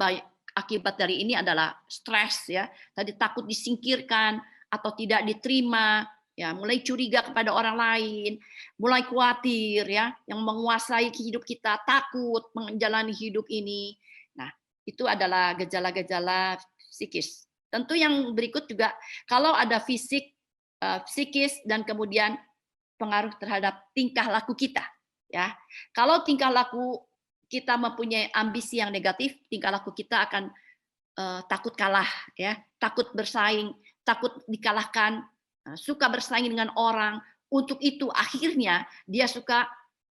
akibat dari ini adalah stres, ya. Tadi takut disingkirkan atau tidak diterima, ya, mulai curiga kepada orang lain, mulai khawatir, ya, yang menguasai hidup kita, takut menjalani hidup ini. Nah, itu adalah gejala-gejala psikis. Tentu yang berikut juga kalau ada fisik, psikis dan kemudian pengaruh terhadap tingkah laku kita, ya. Kalau tingkah laku kita mempunyai ambisi yang negatif, tingkah laku kita akan takut kalah, ya, takut bersaing, takut dikalahkan, suka bersaing dengan orang. Untuk itu akhirnya dia suka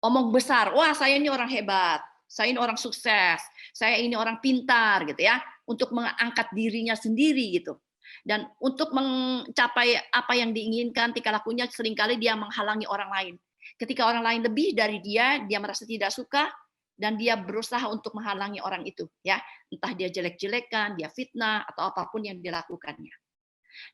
omong besar. Wah, saya ini orang hebat, saya ini orang sukses, saya ini orang pintar, gitu ya, untuk mengangkat dirinya sendiri, gitu. Dan untuk mencapai apa yang diinginkan, tingkah lakunya seringkali dia menghalangi orang lain. Ketika orang lain lebih dari dia merasa tidak suka, dan dia berusaha untuk menghalangi orang itu, ya. Entah dia jelek-jelekan, dia fitnah atau apapun yang dilakukannya.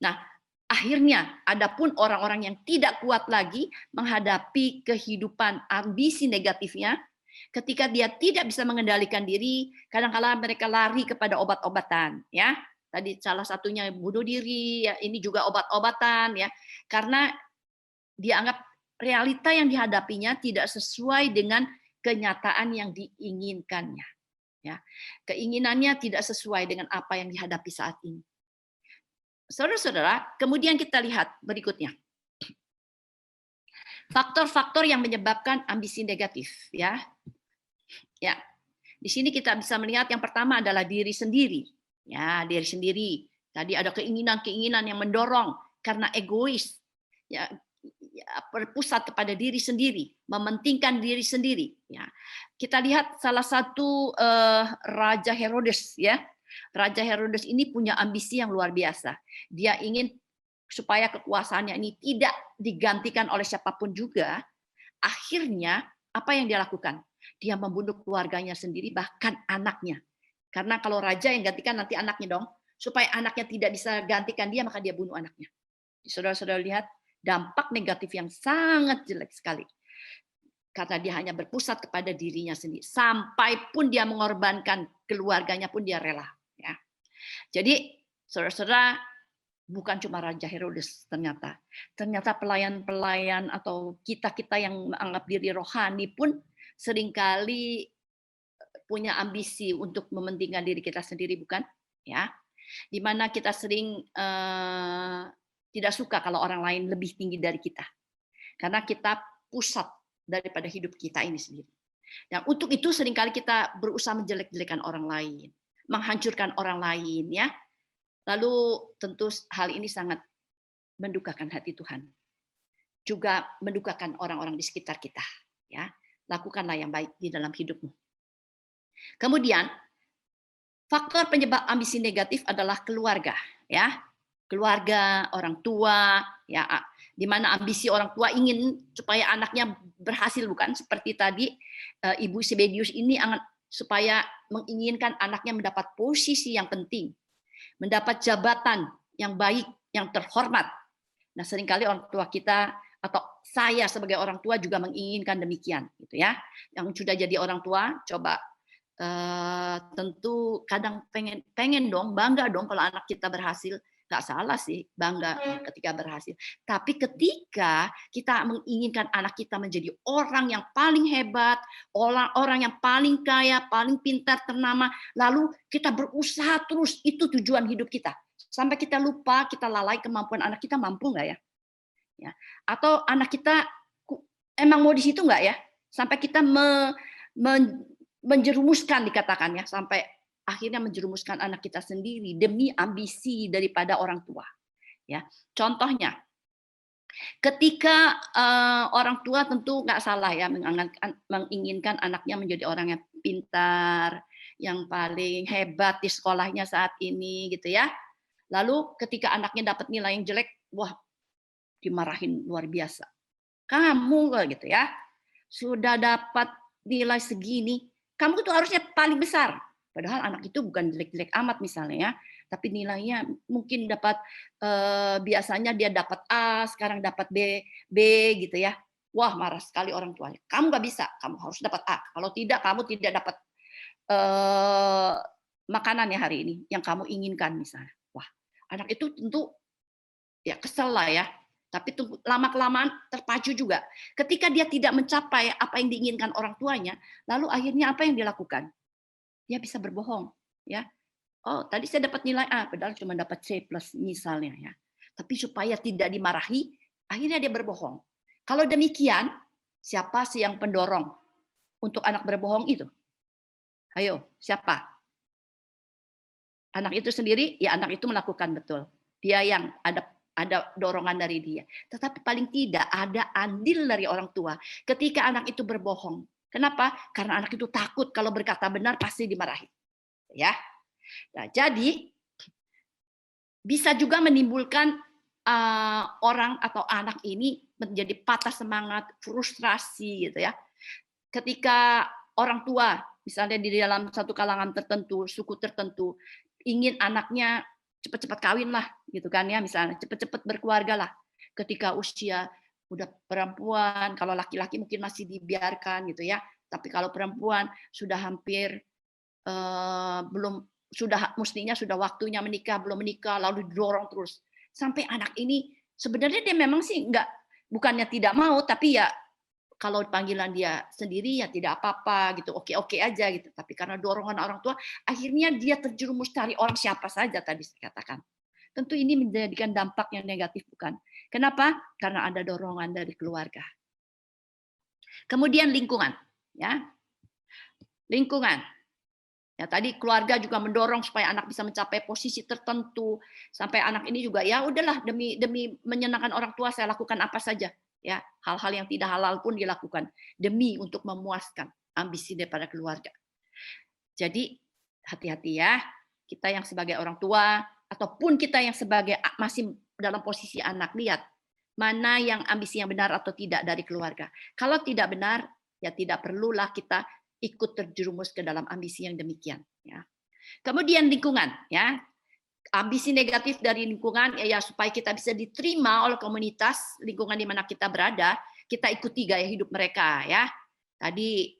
Nah, akhirnya adapun orang-orang yang tidak kuat lagi menghadapi kehidupan ambisi negatifnya, ketika dia tidak bisa mengendalikan diri, kadang-kala mereka lari kepada obat-obatan, ya. Tadi salah satunya bunuh diri, ya, ini juga obat-obatan, ya. Karena dia anggap realita yang dihadapinya tidak sesuai dengan kenyataan yang diinginkannya, ya. Keinginannya tidak sesuai dengan apa yang dihadapi saat ini. Saudara-saudara, kemudian kita lihat berikutnya. Faktor-faktor yang menyebabkan ambisi negatif, ya. Ya. Di sini kita bisa melihat yang pertama adalah diri sendiri. Ya, diri sendiri. Tadi ada keinginan-keinginan yang mendorong karena egois. Ya, berpusat kepada diri sendiri, mementingkan diri sendiri. Ya, kita lihat salah satu Raja Herodes, ya. Raja Herodes ini punya ambisi yang luar biasa. Dia ingin supaya kekuasaannya ini tidak digantikan oleh siapapun juga. Akhirnya apa yang dia lakukan? Dia membunuh keluarganya sendiri, bahkan anaknya. Karena kalau raja yang gantikan nanti anaknya dong. Supaya anaknya tidak bisa gantikan dia, maka dia bunuh anaknya. Saudara-saudara lihat, dampak negatif yang sangat jelek sekali. Karena dia hanya berpusat kepada dirinya sendiri. Sampai pun dia mengorbankan keluarganya pun dia rela. Ya. Jadi, saudara-saudara, bukan cuma Raja Herodes ternyata. Ternyata pelayan-pelayan atau kita-kita yang menganggap diri rohani pun seringkali punya ambisi untuk mementingkan diri kita sendiri, bukan? Ya. Di mana kita sering tidak suka kalau orang lain lebih tinggi dari kita. Karena kita pusat daripada hidup kita ini sendiri. Dan untuk itu seringkali kita berusaha menjelek-jelekan orang lain, menghancurkan orang lain, ya. Lalu tentu hal ini sangat mendukakan hati Tuhan. Juga mendukakan orang-orang di sekitar kita, ya. Lakukanlah yang baik di dalam hidupmu. Kemudian faktor penyebab ambisi negatif adalah keluarga, ya. Keluarga, orang tua, ya, di mana ambisi orang tua ingin supaya anaknya berhasil, bukan? Seperti tadi Ibu Sebedius ini supaya menginginkan anaknya mendapat posisi yang penting, mendapat jabatan yang baik, yang terhormat. Nah, seringkali orang tua kita atau saya sebagai orang tua juga menginginkan demikian, gitu ya. Yang sudah jadi orang tua, coba tentu kadang pengen dong, bangga dong kalau anak kita berhasil. Nggak salah sih bangga ketika berhasil. Tapi ketika kita menginginkan anak kita menjadi orang yang paling hebat, orang yang paling kaya, paling pintar, ternama, lalu kita berusaha terus, itu tujuan hidup kita. Sampai kita lupa, kita lalai kemampuan anak kita, mampu nggak ya? Ya. Atau anak kita emang mau di situ nggak ya? Sampai kita menjerumuskan, dikatakan ya, sampai akhirnya menjerumuskan anak kita sendiri demi ambisi daripada orang tua. Ya, contohnya, ketika orang tua tentu nggak salah ya menginginkan anaknya menjadi orang yang pintar, yang paling hebat di sekolahnya saat ini, gitu ya. Lalu ketika anaknya dapat nilai yang jelek, wah, dimarahin luar biasa. Kamu gitu ya, sudah dapat nilai segini, kamu tuh harusnya paling besar. Padahal anak itu bukan jelek-jelek amat misalnya ya, tapi nilainya mungkin dapat biasanya dia dapat A, sekarang dapat B gitu ya. Wah, marah sekali orang tuanya. Kamu nggak bisa, kamu harus dapat A. Kalau tidak, kamu tidak dapat makanan ya hari ini yang kamu inginkan misalnya. Wah, anak itu tentu ya kesel lah ya. Tapi lama-kelamaan terpacu juga. Ketika dia tidak mencapai apa yang diinginkan orang tuanya, lalu akhirnya apa yang dia lakukan? Dia bisa berbohong, ya. Oh, tadi saya dapat nilai A, padahal cuma dapat C+ misalnya ya. Tapi supaya tidak dimarahi, akhirnya dia berbohong. Kalau demikian, siapa sih yang pendorong untuk anak berbohong itu? Ayo, siapa? Anak itu sendiri, ya anak itu melakukan betul. Dia yang ada dorongan dari dia. Tetapi paling tidak ada andil dari orang tua ketika anak itu berbohong. Kenapa? Karena anak itu takut kalau berkata benar pasti dimarahi. Ya. Nah, jadi bisa juga menimbulkan orang atau anak ini menjadi patah semangat, frustrasi gitu ya. Ketika orang tua, misalnya di dalam satu kalangan tertentu, suku tertentu, ingin anaknya cepat-cepat kawin lah, gitu kan ya, misalnya cepat-cepat berkeluarga lah. Ketika usia udah perempuan, kalau laki-laki mungkin masih dibiarkan gitu ya, tapi kalau perempuan sudah hampir belum, sudah mestinya sudah waktunya menikah, belum menikah, lalu didorong terus sampai anak ini sebenarnya dia memang sih bukannya tidak mau, tapi ya kalau panggilan dia sendiri ya tidak apa-apa gitu, oke-oke aja gitu. Tapi karena dorongan orang tua, akhirnya dia terjerumus cari orang siapa saja tadi saya katakan. Tentu ini menjadikan dampak yang negatif, bukan? Kenapa? Karena ada dorongan dari keluarga. Kemudian lingkungan, ya. Lingkungan. Ya, tadi keluarga juga mendorong supaya anak bisa mencapai posisi tertentu, sampai anak ini juga ya udahlah demi menyenangkan orang tua saya lakukan apa saja, ya hal-hal yang tidak halal pun dilakukan demi untuk memuaskan ambisi daripada keluarga. Jadi hati-hati ya, kita yang sebagai orang tua ataupun kita yang sebagai masih dalam posisi anak, lihat mana yang ambisi yang benar atau tidak dari keluarga. Kalau tidak benar, ya tidak perlulah kita ikut terjerumus ke dalam ambisi yang demikian. Ya. Kemudian lingkungan, ya ambisi negatif dari lingkungan, ya supaya kita bisa diterima oleh komunitas lingkungan di mana kita berada, kita ikuti gaya hidup mereka. Ya, tadi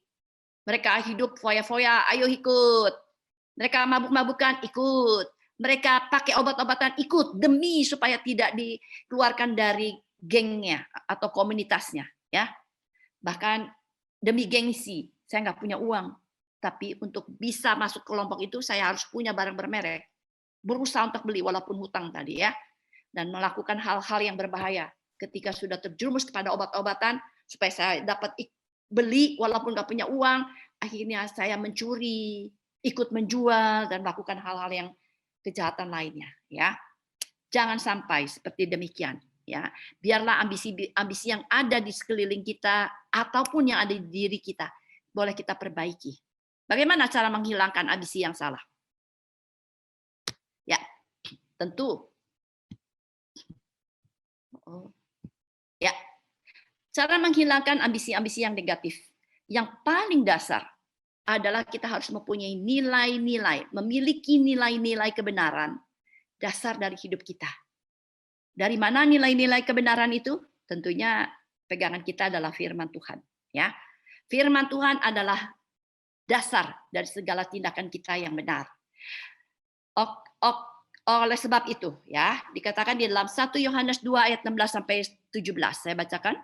mereka hidup foya-foya, ayo ikut. Mereka mabuk-mabukan, ikut. Mereka pakai obat-obatan, ikut demi supaya tidak dikeluarkan dari gengnya atau komunitasnya. Ya, bahkan demi gengsi. Saya nggak punya uang, tapi untuk bisa masuk kelompok itu saya harus punya barang bermerek. Berusaha untuk beli walaupun hutang tadi ya, dan melakukan hal-hal yang berbahaya. Ketika sudah terjerumus kepada obat-obatan, supaya saya dapat beli walaupun nggak punya uang, akhirnya saya mencuri, ikut menjual dan melakukan hal-hal yang kejahatan lainnya. Ya, jangan sampai seperti demikian. Ya, biarlah ambisi yang ada di sekeliling kita ataupun yang ada di diri kita boleh kita perbaiki. Bagaimana cara menghilangkan ambisi yang salah? Ya, tentu. Ya, cara menghilangkan ambisi-ambisi yang negatif. Yang paling dasar adalah kita harus mempunyai nilai-nilai, memiliki nilai-nilai kebenaran dasar dari hidup kita. Dari mana nilai-nilai kebenaran itu? Tentunya pegangan kita adalah firman Tuhan. Ya, firman Tuhan adalah dasar dari segala tindakan kita yang benar. Oleh sebab itu, ya, dikatakan di dalam 1 Yohanes 2 ayat 16 sampai 17, saya bacakan.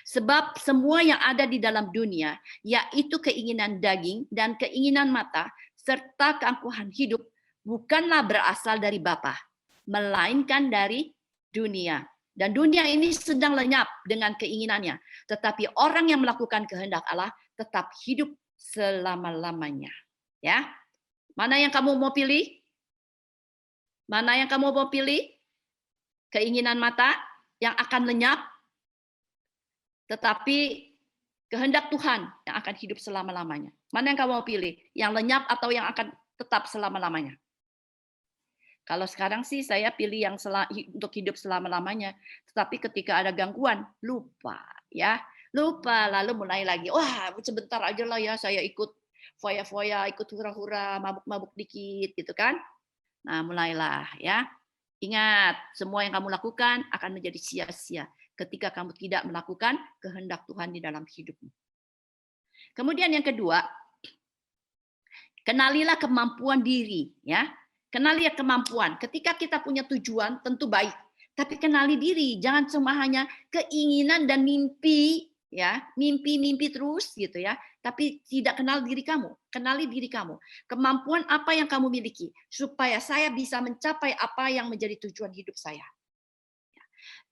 Sebab semua yang ada di dalam dunia, yaitu keinginan daging dan keinginan mata, serta keangkuhan hidup, bukanlah berasal dari Bapa, melainkan dari dunia. Dan dunia ini sedang lenyap dengan keinginannya. Tetapi orang yang melakukan kehendak Allah tetap hidup selama-lamanya. Ya, mana yang kamu mau pilih? Mana yang kamu mau pilih? Keinginan mata yang akan lenyap, tetapi kehendak Tuhan yang akan hidup selama-lamanya. Mana yang kamu mau pilih? Yang lenyap atau yang akan tetap selama-lamanya? Kalau sekarang sih saya pilih yang untuk hidup selama-lamanya. Tetapi ketika ada gangguan, lupa. Ya, lupa, lalu mulai lagi. Wah, sebentar aja lah ya saya ikut foya-foya, ikut hura-hura, mabuk-mabuk dikit gitu kan. Nah, mulailah ya. Ingat, semua yang kamu lakukan akan menjadi sia-sia ketika kamu tidak melakukan kehendak Tuhan di dalam hidupmu. Kemudian yang kedua, kenalilah kemampuan diri, ya. Kenali kemampuan. Ketika kita punya tujuan, tentu baik. Tapi kenali diri, jangan cuma hanya keinginan dan mimpi, ya, mimpi terus gitu ya. Tapi tidak kenal diri kamu. Kenali diri kamu. Kemampuan apa yang kamu miliki supaya saya bisa mencapai apa yang menjadi tujuan hidup saya.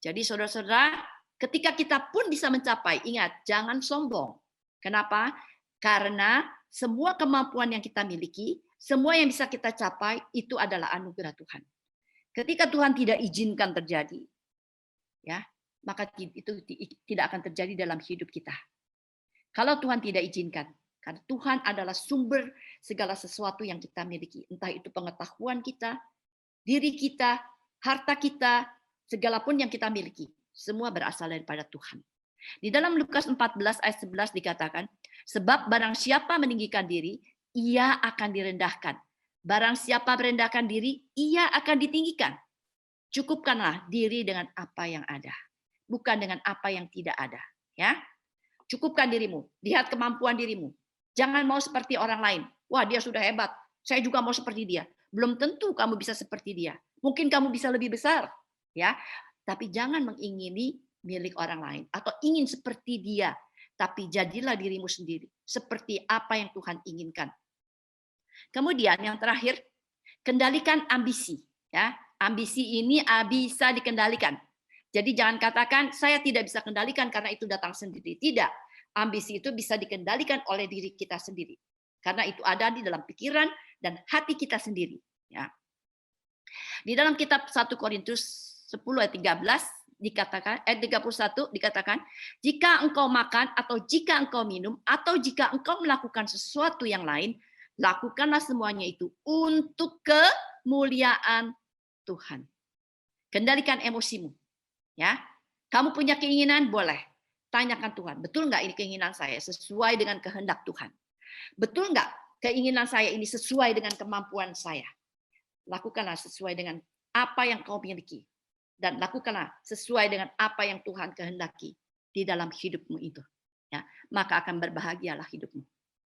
Jadi saudara-saudara, ketika kita pun bisa mencapai, ingat, jangan sombong. Kenapa? Karena semua kemampuan yang kita miliki, semua yang bisa kita capai, itu adalah anugerah Tuhan. Ketika Tuhan tidak izinkan terjadi, ya, maka itu tidak akan terjadi dalam hidup kita. Kalau Tuhan tidak izinkan, karena Tuhan adalah sumber segala sesuatu yang kita miliki. Entah itu pengetahuan kita, diri kita, harta kita, segala pun yang kita miliki. Semua berasal daripada Tuhan. Di dalam Lukas 14 ayat 11 dikatakan, Sebab barang siapa meninggikan diri, ia akan direndahkan. Barang siapa merendahkan diri, ia akan ditinggikan. Cukupkanlah diri dengan apa yang ada, bukan dengan apa yang tidak ada. Ya, cukupkan dirimu, lihat kemampuan dirimu. Jangan mau seperti orang lain. Wah, dia sudah hebat, saya juga mau seperti dia. Belum tentu kamu bisa seperti dia. Mungkin kamu bisa lebih besar, ya. Tapi jangan mengingini milik orang lain atau ingin seperti dia. Tapi jadilah dirimu sendiri, seperti apa yang Tuhan inginkan. Kemudian yang terakhir, kendalikan ambisi. Ya, ambisi ini bisa dikendalikan. Jadi jangan katakan saya tidak bisa kendalikan karena itu datang sendiri. Tidak, ambisi itu bisa dikendalikan oleh diri kita sendiri. Karena itu ada di dalam pikiran dan hati kita sendiri. Ya. Di dalam kitab 1 Korintus 10 ayat 13 dikatakan, ayat 31 dikatakan, jika engkau makan atau jika engkau minum atau jika engkau melakukan sesuatu yang lain, lakukanlah semuanya itu untuk kemuliaan Tuhan. Kendalikan emosimu. Ya, kamu punya keinginan, boleh. Tanyakan Tuhan, betul nggak ini keinginan saya sesuai dengan kehendak Tuhan? Betul nggak keinginan saya ini sesuai dengan kemampuan saya? Lakukanlah sesuai dengan apa yang kau miliki. Dan lakukanlah sesuai dengan apa yang Tuhan kehendaki di dalam hidupmu itu. Ya, maka akan berbahagialah hidupmu.